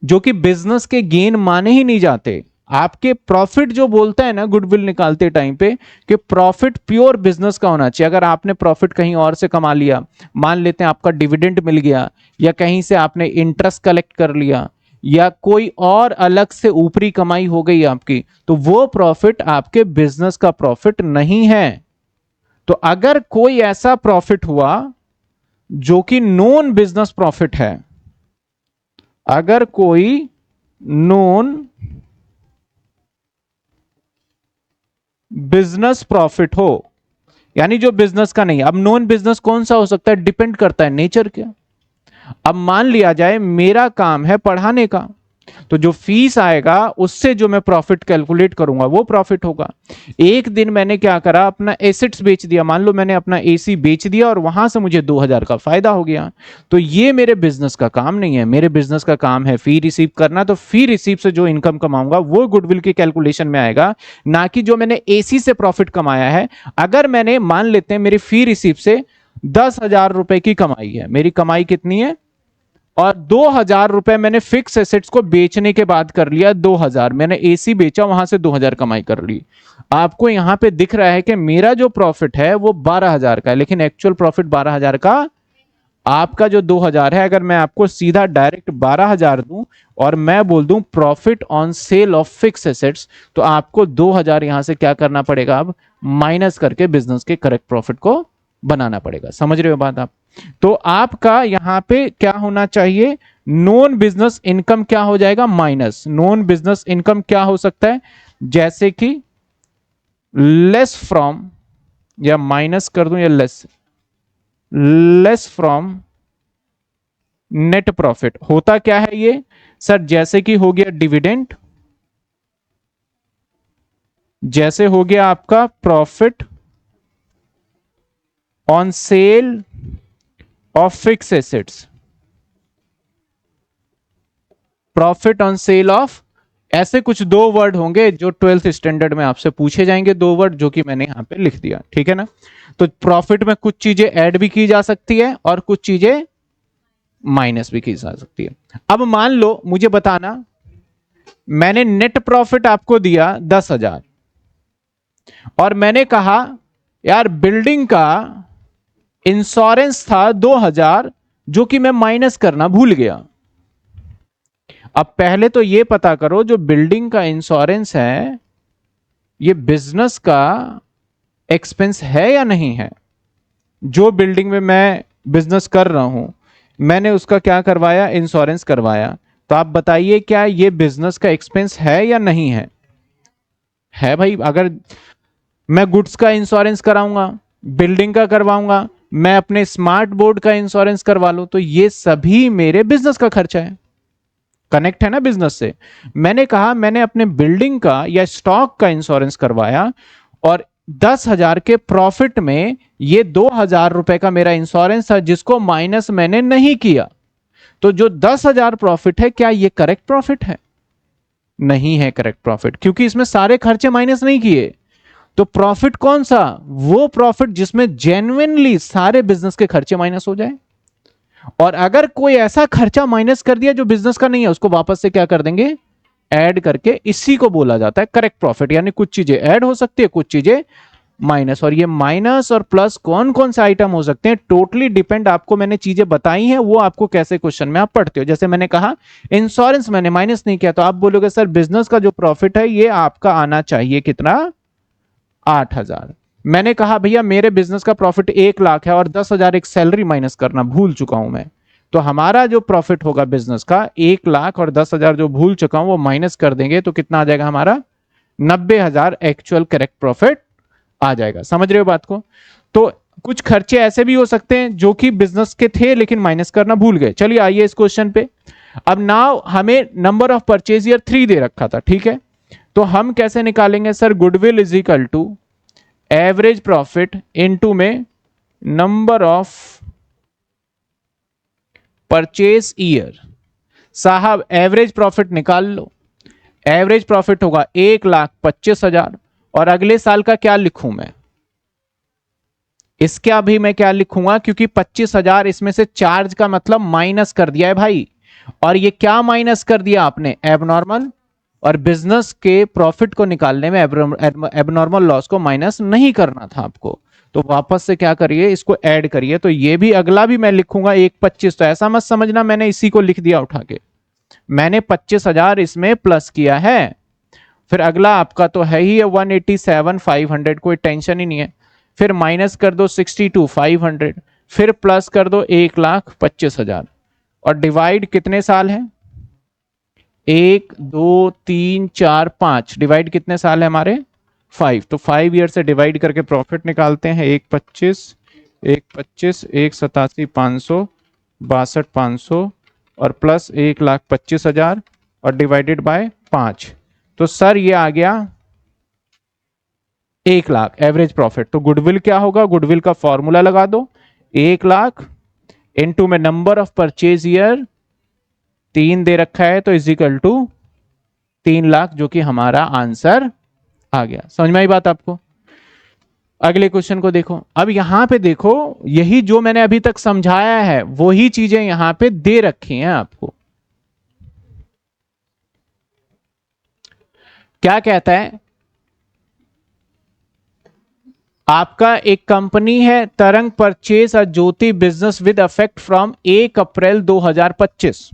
जो कि बिजनेस के गेन माने ही नहीं जाते। आपके प्रॉफिट जो बोलता है ना गुडविल निकालते टाइम पे कि प्रॉफिट प्योर बिजनेस का होना चाहिए। अगर आपने प्रॉफिट कहीं और से कमा लिया, मान लेते हैं आपका डिविडेंड मिल गया, या कहीं से आपने इंटरेस्ट कलेक्ट कर लिया, या कोई और अलग से ऊपरी कमाई हो गई आपकी, तो वो प्रॉफिट आपके बिजनेस का प्रॉफिट नहीं है। तो अगर कोई ऐसा प्रॉफिट हुआ जो कि नॉन बिजनेस प्रॉफिट है, अगर कोई नॉन बिजनेस प्रॉफिट हो, यानी जो बिजनेस का नहीं। अब नॉन बिजनेस कौन सा हो सकता है, डिपेंड करता है नेचर क्या। अब मान लिया जाए मेरा काम है पढ़ाने का, तो जो फीस आएगा उससे जो मैं प्रॉफिट कैलकुलेट करूंगा वो प्रॉफिट होगा। एक दिन मैंने क्या करा, अपना एसेट्स बेच दिया, मान लो मैंने अपना एसी बेच दिया और वहां से मुझे 2000 का फायदा हो गया, तो ये मेरे बिजनेस का काम नहीं है। मेरे बिजनेस का काम है फी रिसीव करना, तो फी रिसीव से जो इनकम कमाऊंगा वो गुडविल की कैलकुलेशन में आएगा, ना कि जो मैंने एसी से प्रॉफिट कमाया है। अगर मैंने मान लेते हैं मेरी फी रिसीव से 10,000 रुपए की कमाई है, मेरी कमाई कितनी है, और 2000 रुपए मैंने फिक्स एसेट्स को बेचने के बाद कर लिया, 2000 मैंने एसी बेचा, वहां से 2000 कमाई कर ली। आपको यहां पे दिख रहा है कि मेरा जो प्रॉफिट है वो 12,000 का है, लेकिन एक्चुअल प्रॉफिट 12,000 का, आपका जो 2000 है, अगर मैं आपको सीधा डायरेक्ट 12,000 दूं और मैं बोल दूं profit on sale of fix assets, तो आपको 2000 यहां से क्या करना पड़ेगा, अब माइनस करके बिजनेस के करेक्ट प्रॉफिट को बनाना पड़ेगा। समझ रहे हो बात आप। तो आपका यहां पे क्या होना चाहिए, नॉन बिजनेस इनकम क्या हो जाएगा, माइनस। नॉन बिजनेस इनकम क्या हो सकता है, जैसे कि लेस फ्रॉम, या माइनस कर दूं, या लेस फ्रॉम नेट प्रॉफिट। होता क्या है ये सर, जैसे कि हो गया डिविडेंड, जैसे हो गया आपका profit on sale of fix assets, profit on sale of, ऐसे कुछ दो वर्ड होंगे जो 12th स्टैंडर्ड में आपसे पूछे जाएंगे, दो वर्ड जो कि मैंने यहां पे लिख दिया, ठीक है ना। तो प्रॉफिट में कुछ चीजें ऐड भी की जा सकती है और कुछ चीजें माइनस भी की जा सकती है। अब मान लो मुझे बताना, मैंने नेट प्रॉफिट आपको दिया 10,000 और मैंने कहा यार बिल्डिंग का इंश्योरेंस था 2,000 जो कि मैं माइनस करना भूल गया। अब पहले तो ये पता करो जो बिल्डिंग का इंश्योरेंस है ये बिजनेस का एक्सपेंस है या नहीं है। जो बिल्डिंग में मैं बिजनेस कर रहा हूं मैंने उसका क्या करवाया, इंश्योरेंस करवाया। तो आप बताइए क्या ये बिजनेस का एक्सपेंस है या नहीं है। है भाई। अगर मैं गुड्स का इंश्योरेंस कराऊंगा, बिल्डिंग का करवाऊंगा, मैं अपने स्मार्ट बोर्ड का इंश्योरेंस करवा लूं, तो ये सभी मेरे बिजनेस का खर्चा है, कनेक्ट है ना बिजनेस से। मैंने कहा मैंने अपने बिल्डिंग का या स्टॉक का इंश्योरेंस करवाया और 10,000 के प्रॉफिट में ये 2,000 रुपए का मेरा इंश्योरेंस था जिसको माइनस मैंने नहीं किया। तो जो 10,000 प्रॉफिट है क्या ये करेक्ट प्रॉफिट है, नहीं है करेक्ट प्रॉफिट, क्योंकि इसमें सारे खर्चे माइनस नहीं किए। तो प्रॉफिट कौन सा, वो प्रॉफिट जिसमें जेन्युइनली सारे बिजनेस के खर्चे माइनस हो जाए। और अगर कोई ऐसा खर्चा माइनस कर दिया जो बिजनेस का नहीं है उसको वापस से क्या कर देंगे, ऐड करके, इसी को बोला जाता है करेक्ट प्रॉफिट। यानी कुछ चीजें ऐड हो सकती है, कुछ चीजें माइनस। और ये माइनस और प्लस कौन कौन से आइटम हो सकते हैं टोटली डिपेंड, आपको मैंने चीजें बताई हैं वो आपको कैसे क्वेश्चन में आप पढ़ते हो। जैसे मैंने कहा इंश्योरेंस मैंने माइनस नहीं किया, तो आप बोलोगे सर बिजनेस का जो प्रॉफिट है ये आपका आना चाहिए कितना, 8,000। मैंने कहा भैया मेरे बिजनेस का प्रॉफिट 1 लाख है और 10,000 एक सैलरी माइनस करना भूल चुका हूं मैं, तो हमारा जो प्रॉफिट होगा बिजनेस का 1 लाख और 10,000 जो भूल चुका हूं वो माइनस कर देंगे तो कितना आ जाएगा हमारा 90,000 एक्चुअल करेक्ट प्रॉफिट आ जाएगा। समझ रहे हो बात को? तो कुछ खर्चे ऐसे भी हो सकते हैं जो कि बिजनेस के थे लेकिन माइनस करना भूल गए। चलिए आइए इस क्वेश्चन पे। अब नाउ हमें नंबर ऑफ परचेज ईयर 3 दे रखा था, ठीक है, तो हम कैसे निकालेंगे sir? Goodwill is equal to average profit into में नंबर ऑफ परचेज ईयर। साहब एवरेज प्रॉफिट निकाल लो। एवरेज प्रॉफिट होगा 1,25,000 और अगले साल का क्या लिखूं मैं? इसका भी मैं क्या लिखूंगा, क्योंकि 25,000 इसमें से चार्ज का मतलब माइनस कर दिया है भाई। और ये क्या माइनस कर दिया आपने? एबनॉर्मल। और बिजनेस के प्रॉफिट को निकालने में एबनॉर्मल लॉस को माइनस नहीं करना था आपको, तो वापस से क्या करिए, इसको ऐड करिए। तो ये भी अगला भी मैं लिखूंगा 1,25,000। तो ऐसा मत समझना मैंने इसी को लिख दिया उठा के, मैंने 25,000 इसमें प्लस किया है। फिर अगला आपका तो है ही 187,500, कोई टेंशन ही नहीं है। फिर माइनस कर दो 62,500, फिर प्लस कर दो 1,25,000 और डिवाइड कितने साल है? 1 2 3 4 5, डिवाइड कितने साल है हमारे? 5। तो 5 ईयर से डिवाइड करके प्रॉफिट निकालते हैं। 1,25,000 1,25,000 1,87,500 62,500 और प्लस 1,25,000 और डिवाइडेड बाय 5। तो सर ये आ गया 1 लाख एवरेज प्रॉफिट। तो गुडविल क्या होगा? गुडविल का फॉर्मूला लगा दो, 1 लाख इनटू में नंबर ऑफ परचेज ईयर 3 दे रखा है तो इज इक्वल टू 3 लाख, जो कि हमारा आंसर आ गया। समझ में आई बात आपको? अगले क्वेश्चन को देखो। अब यहां पे देखो, यही जो मैंने अभी तक समझाया है वही चीजें यहां पे दे रखी हैं आपको। क्या कहता है? आपका एक कंपनी है Tarang purchase a Jyoti business with effect from 1 April 2025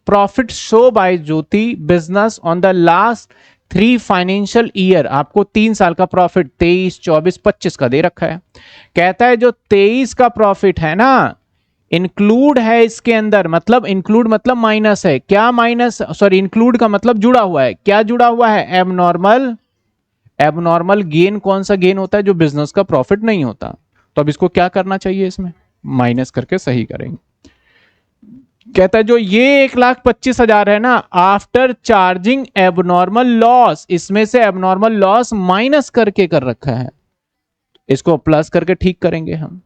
profit show by Jyoti business on the last 3 financial year. आपको 3 साल का प्रॉफिट 23, 24, 25 का दे रखा है। कहता है जो 23 का प्रॉफिट है ना, इंक्लूड है इसके अंदर, मतलब इंक्लूड मतलब माइनस है। क्या माइनस? सॉरी, इंक्लूड का मतलब जुड़ा हुआ है। क्या जुड़ा हुआ है? एबनॉर्मल। एबनॉर्मल गेन कौन सा गेन होता है? जो बिजनेस का प्रॉफिट नहीं होता। तो अब इसको क्या करना चाहिए? इसमें माइनस करके सही करेंगे। कहता है जो ये 1,25,000 है ना, आफ्टर चार्जिंग एबनॉर्मल लॉस, इसमें से एबनॉर्मल लॉस माइनस करके कर रखा है, इसको प्लस करके ठीक करेंगे हम।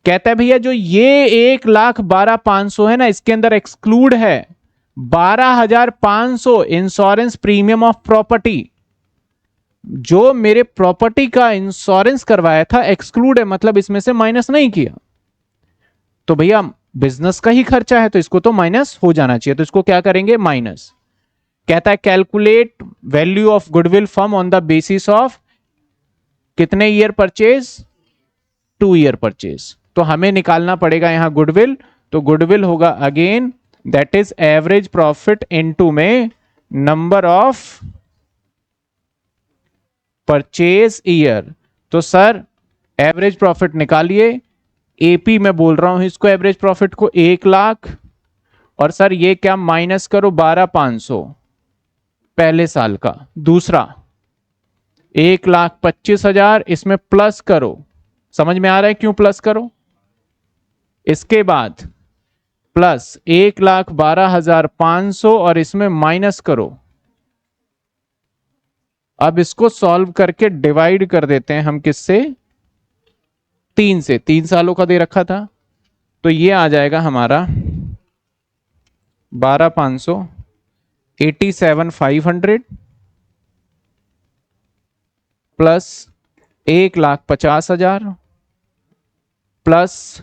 कहता है भैया जो ये 1,12,500 है ना, इसके अंदर एक्सक्लूड है 12,500 इंश्योरेंस प्रीमियम ऑफ प्रॉपर्टी। जो मेरे प्रॉपर्टी का इंश्योरेंस करवाया था एक्सक्लूड है, मतलब इसमें से माइनस नहीं किया। तो भैया बिजनेस का ही खर्चा है तो इसको तो माइनस हो जाना चाहिए, तो इसको क्या करेंगे? माइनस। कहता है calculate value of goodwill firm on the basis of कितने ईयर परचेज? 2 year purchase. तो हमें निकालना पड़ेगा यहां गुडविल। तो गुडविल होगा again that is average profit into में नंबर ऑफ परचेज ईयर। तो सर एवरेज प्रॉफिट निकालिए। एपी में बोल रहा हूं इसको, एवरेज प्रॉफिट को 1 लाख, और सर ये क्या माइनस करो 12,500 पहले साल का, दूसरा 1,25,000 इसमें प्लस करो। समझ में आ रहा है क्यों प्लस करो? इसके बाद प्लस 1,12,500 और इसमें माइनस करो। अब इसको सॉल्व करके डिवाइड कर देते हैं हम किससे? 3 से। 3 सालों का दे रखा था तो ये आ जाएगा हमारा 12,500 87,500 प्लस 1,50,000 प्लस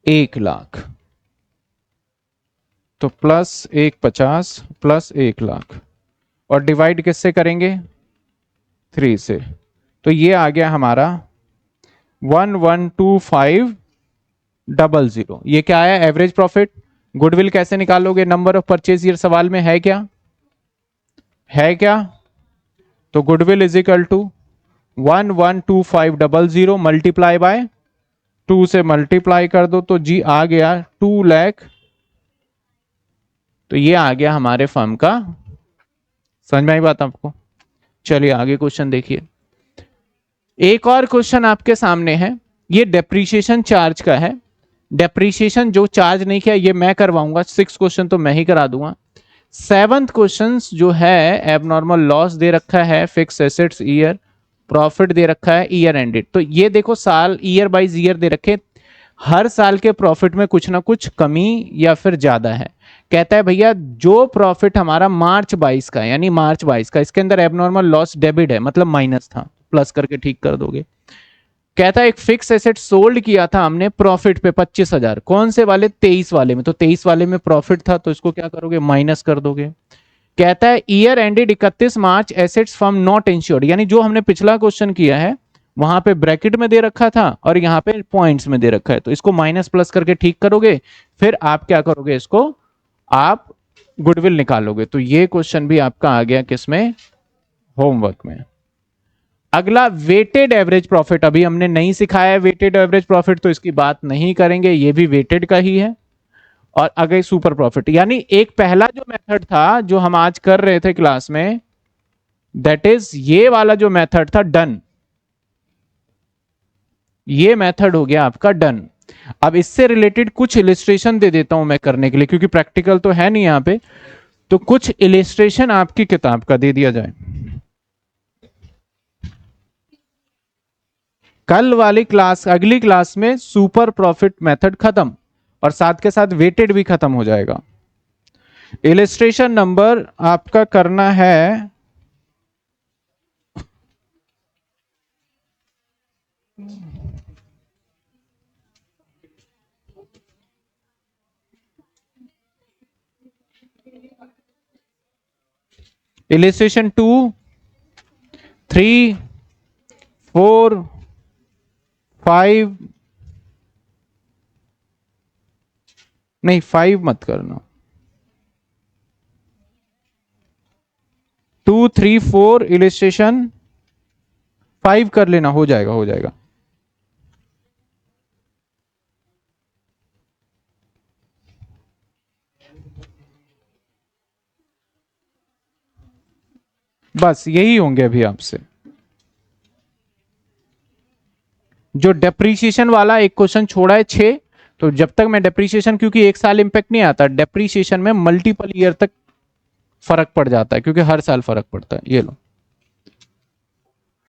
1 लाख। तो प्लस 1,50 प्लस 1 लाख और डिवाइड किससे करेंगे? 3 से। तो ये आ गया हमारा 112500। ये क्या आया? Average profit. गुडविल कैसे निकालोगे? नंबर ऑफ परचेज ईयर सवाल में है क्या? है क्या? तो goodwill is equal to 112500 multiply by 2 से मल्टीप्लाई कर दो तो जी आ गया 2 लाख। तो ये आ गया हमारे फर्म का। समझ में आई बात आपको? चलिए आगे क्वेश्चन देखिए। एक और क्वेश्चन आपके सामने है, ये डेप्रीशिएशन चार्ज का है। डेप्रीशिएशन जो चार्ज नहीं किया ये मैं करवाऊंगा, 6 क्वेश्चन तो मैं ही करा दूंगा। 7th क्वेश्चन जो है एबनॉर्मल लॉस दे रखा है, फिक्स एसेट्स ईयर, प्रॉफिट दे रखा है ईयर एंडेड। तो ये देखो साल ईयर बाइज ईयर दे रखे, हर साल के प्रॉफिट में कुछ ना कुछ कमी या फिर ज्यादा है। कहता है भैया जो प्रॉफिट हमारा मार्च 22 का, यानी मार्च 22 का, इसके अंदर एबनॉर्मल लॉस डेबिट है, मतलब माइनस था, प्लस करके ठीक कर दोगे। कहता है एक फिक्स एसेट सोल्ड किया था हमने प्रॉफिट पे 25,000, कौन से वाले? 23 वाले में। तो 23 वाले में प्रॉफिट था तो इसको क्या करोगे? माइनस कर दोगे। कहता है year ended 31 March assets firm not insured, यानी जो हमने पिछला क्वेश्चन किया है वहां पे ब्रैकेट में दे रखा था और यहाँ पे पॉइंट्स में दे रखा है, तो इसको माइनस प्लस करके ठीक करोगे, फिर आप क्या करोगे? इसको आप गुडविल निकालोगे। तो ये क्वेश्चन भी आपका आ गया किसमें? होमवर्क में। अगला वेटेड एवरेज प्रॉफिट, अभी हमने नहीं सिखाया है वेटेड एवरेज प्रॉफिट, तो इसकी बात नहीं करेंगे, ये भी वेटेड का ही है। और अगले सुपर प्रॉफिट, यानी एक पहला जो मेथड था जो हम आज कर रहे थे क्लास में, दैट इज ये वाला जो मेथड था डन, ये मेथड हो गया आपका डन। अब इससे रिलेटेड कुछ इलिस्ट्रेशन दे देता हूं मैं करने के लिए, क्योंकि प्रैक्टिकल तो है नहीं यहां पे, तो कुछ इलिस्ट्रेशन आपकी किताब का दे दिया जाए। कल वाली क्लास, अगली क्लास में सुपर प्रॉफिट मेथड खत्म और साथ के साथ वेटेड भी खत्म हो जाएगा। इलिस्ट्रेशन नंबर आपका करना है इलिस्ट्रेशन 2, 3, 4, 5, नहीं 5 मत करना, 2, 3, 4 इलिस्ट्रेशन 5 कर लेना, हो जाएगा हो जाएगा। बस यही होंगे अभी आपसे। जो डेप्रीशिएशन वाला एक क्वेश्चन छोड़ा है 6, तो जब तक मैं डेप्रीशिएशन, क्योंकि एक साल इंपैक्ट नहीं आता, डेप्रीशिएशन में मल्टीपल ईयर तक फर्क पड़ जाता है, क्योंकि हर साल फर्क पड़ता है। ये लो।